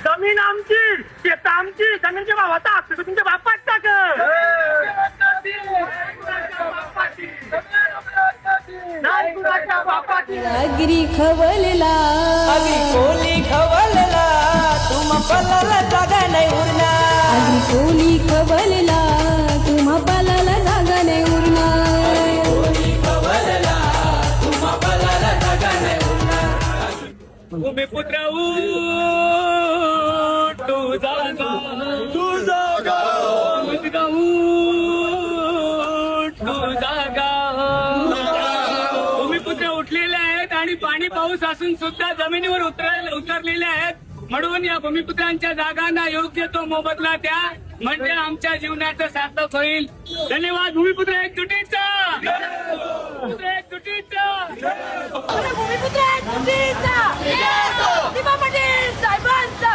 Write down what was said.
जमीन आमची शेत आमची जमीनच्या भावाचा हक्क तुमच्या बापाचा कर नाही कुणाच्या बापाची नागरी खवलला अगदी कोली खवलला तुम पल्लाला जागा नाही उरणार आगरी कोली खवलला तुम्हा पालाला जागा नाही उरणार भूमिपुत्र तू जागा मुलगा तू जागा भूमिपुत्र उठलेले आहेत आणि पाणी पाऊस असून सुद्धा जमिनीवर उतरलेले आहेत. म्हणून या भूमिपुत्रांच्या जागांना योग्य तो मोबदला द्या म्हणजे आमच्या जीवनाचं सार्थक होईल. धन्यवाद. भूमिपुत्र एकजुटीचा भूमिपुत्र एकजुटीचा. दिवा पाटील साहेबांचा